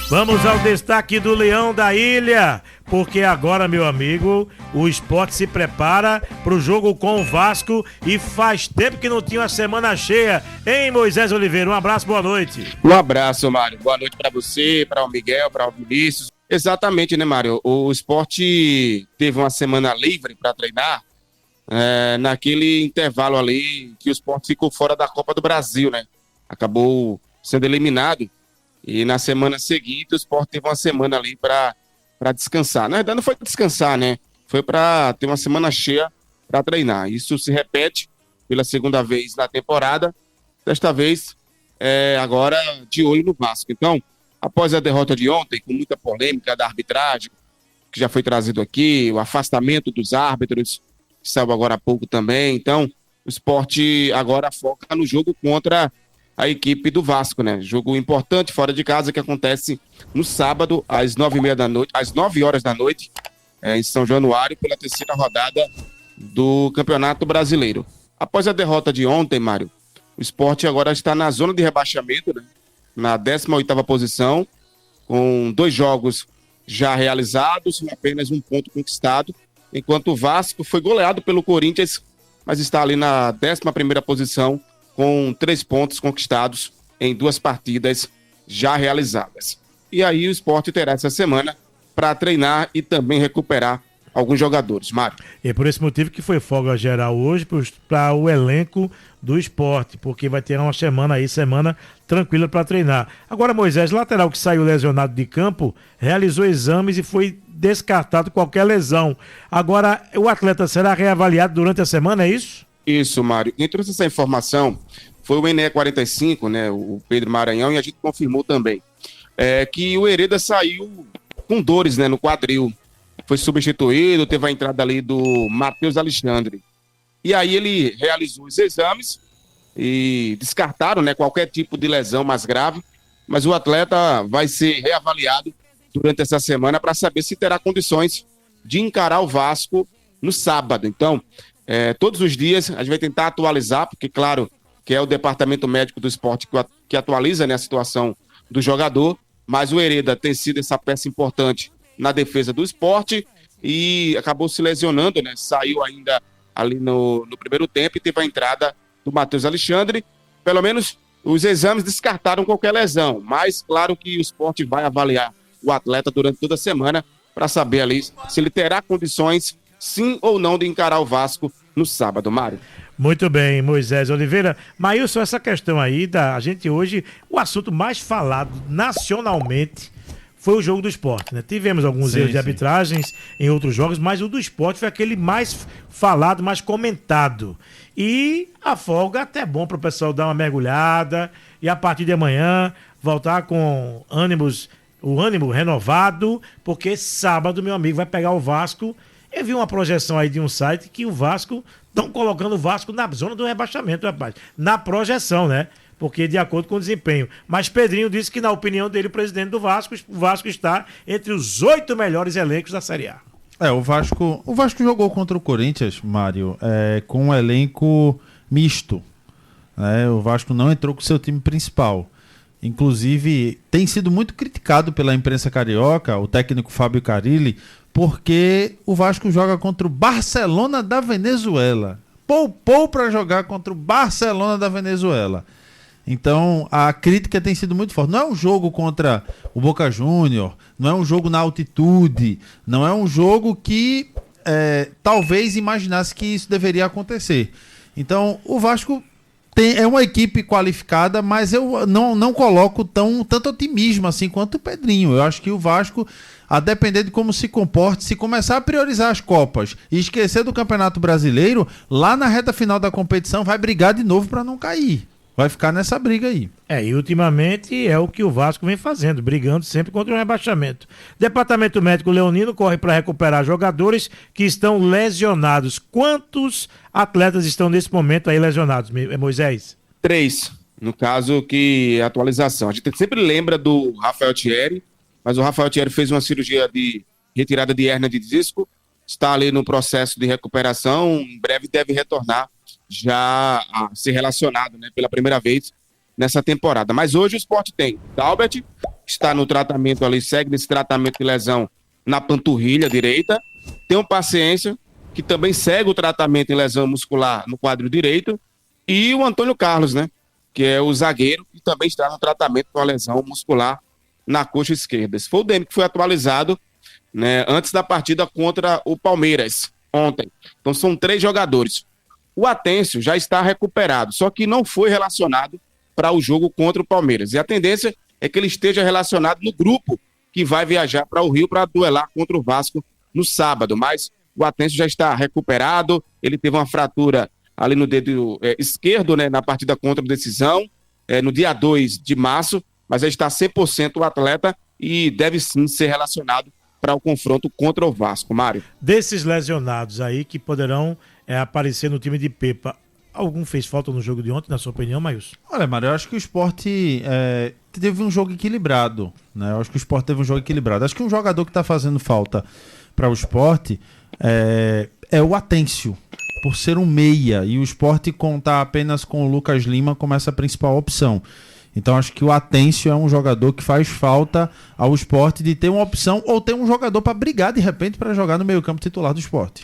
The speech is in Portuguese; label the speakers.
Speaker 1: Vamos ao destaque do Leão da Ilha, porque agora, meu amigo, o Sport se prepara para o jogo com o Vasco e faz tempo que não tinha uma semana cheia, hein, Moisés Oliveira? Um abraço, boa noite.
Speaker 2: Um abraço, Mário. Boa noite para você, para o Miguel, para o Vinícius. Exatamente, né, Mário? O Sport teve uma semana livre para treinar, naquele intervalo ali que o Sport ficou fora da Copa do Brasil, né? Acabou sendo eliminado. E na semana seguinte, o Sport teve uma semana ali para descansar. Na verdade, não foi descansar, né? Foi para ter uma semana cheia para treinar. Isso se repete pela segunda vez na temporada. Desta vez, agora de olho no Vasco. Então, após a derrota de ontem, com muita polêmica da arbitragem, que já foi trazido aqui, o afastamento dos árbitros, que saiu agora há pouco também. Então, o Sport agora foca no jogo contra a equipe do Vasco, né? Jogo importante fora de casa que acontece no sábado às 9h30 da noite, às 9 horas da noite, em São Januário, pela terceira rodada do Campeonato Brasileiro. Após a derrota de ontem, Mário, o Sport agora está na zona de rebaixamento, né? Na 18ª posição, com 2 jogos já realizados e apenas 1 ponto conquistado, enquanto o Vasco foi goleado pelo Corinthians, mas está ali na 11ª posição, com 3 pontos conquistados em 2 partidas já realizadas. E aí o Sport terá essa semana para treinar e também recuperar alguns jogadores, Mário.
Speaker 1: E é por esse motivo que foi folga geral hoje para o elenco do Sport, porque vai ter uma semana tranquila para treinar. Agora, Moisés, lateral que saiu lesionado de campo, realizou exames e foi descartado qualquer lesão. Agora, o atleta será reavaliado durante a semana, é isso?
Speaker 2: Isso, Mário. Quem trouxe essa informação foi o ENE45, né, o Pedro Maranhão, e a gente confirmou também que o Hereda saiu com dores, né, no quadril. Foi substituído, teve a entrada ali do Matheus Alexandre. E aí ele realizou os exames e descartaram, né, qualquer tipo de lesão mais grave, mas o atleta vai ser reavaliado durante essa semana para saber se terá condições de encarar o Vasco no sábado. Então, todos os dias a gente vai tentar atualizar, porque claro que é o departamento médico do Sport que atualiza, né, a situação do jogador, mas o Hereda tem sido essa peça importante na defesa do Sport e acabou se lesionando, né? Saiu ainda ali no primeiro tempo e teve a entrada do Matheus Alexandre. Pelo menos os exames descartaram qualquer lesão, mas claro que o Sport vai avaliar o atleta durante toda a semana para saber ali se ele terá condições, sim ou não, de encarar o Vasco no sábado, Mário.
Speaker 1: Muito bem, Moisés Oliveira. Maílson, essa questão aí a gente hoje, o assunto mais falado nacionalmente foi o jogo do Sport, né? Tivemos alguns erros de arbitragens em outros jogos, mas o do Sport foi aquele mais falado, mais comentado. E a folga até é bom para o pessoal dar uma mergulhada e a partir de amanhã voltar com o ânimo renovado, porque sábado, meu amigo, vai pegar o Vasco. Eu vi uma projeção aí de um site que o Vasco, estão colocando o Vasco na zona do rebaixamento, rapaz. Na projeção, né? Porque de acordo com o desempenho. Mas Pedrinho disse que, na opinião dele, o presidente do Vasco, o Vasco está entre os 8 melhores elencos da Série A.
Speaker 3: O Vasco jogou contra o Corinthians, Mário, com um elenco misto. O Vasco não entrou com o seu time principal. Inclusive, tem sido muito criticado pela imprensa carioca, o técnico Fábio Carille, porque o Vasco joga contra o Barcelona da Venezuela. Poupou para jogar contra o Barcelona da Venezuela. Então, a crítica tem sido muito forte. Não é um jogo contra o Boca Júnior, não é um jogo na altitude, não é um jogo que talvez imaginasse que isso deveria acontecer. Então, o Vasco é uma equipe qualificada, mas eu não coloco tanto otimismo assim quanto o Pedrinho. Eu acho que o Vasco, a depender de como se comporte, se começar a priorizar as Copas e esquecer do Campeonato Brasileiro, lá na reta final da competição vai brigar de novo para não cair. Vai ficar nessa briga aí.
Speaker 1: E ultimamente é o que o Vasco vem fazendo, brigando sempre contra o rebaixamento. Departamento Médico Leonino corre para recuperar jogadores que estão lesionados. Quantos atletas estão nesse momento aí lesionados, Moisés?
Speaker 2: 3. No caso, que atualização. A gente sempre lembra do Rafael Thierry, mas o Rafael Thierry fez uma cirurgia de retirada de hérnia de disco, está ali no processo de recuperação, em breve deve retornar já a ser relacionado, né, pela primeira vez nessa temporada. Mas hoje o Sport tem Dalbert, está no tratamento ali, segue nesse tratamento de lesão na panturrilha direita. Tem o Paciência, que também segue o tratamento em lesão muscular no quadril direito. E o Antônio Carlos, né? Que é o zagueiro, que também está no tratamento com a lesão muscular na coxa esquerda. Esse foi o DM que foi atualizado, né, antes da partida contra o Palmeiras, ontem. Então são 3 jogadores. O Atêncio já está recuperado, só que não foi relacionado para o jogo contra o Palmeiras. E a tendência é que ele esteja relacionado no grupo que vai viajar para o Rio para duelar contra o Vasco no sábado. Mas o Atêncio já está recuperado, ele teve uma fratura ali no dedo esquerdo, né, na partida contra o Decisão, no dia 2 de março, mas já está 100% o atleta e deve sim ser relacionado para o confronto contra o Vasco, Mário.
Speaker 1: Desses lesionados aí que poderão aparecer no time de Pepa, algum fez falta no jogo de ontem, na sua opinião, Maílson?
Speaker 3: Olha, Mário, eu acho que o Sport teve um jogo equilibrado, né? Eu acho que o Sport teve um jogo equilibrado. Acho que um jogador que está fazendo falta para o Sport é o Atêncio, por ser um meia, e o Sport contar apenas com o Lucas Lima como essa principal opção. Então acho que o Atêncio é um jogador que faz falta ao Sport de ter uma opção ou ter um jogador para brigar de repente para jogar no meio-campo titular do Sport.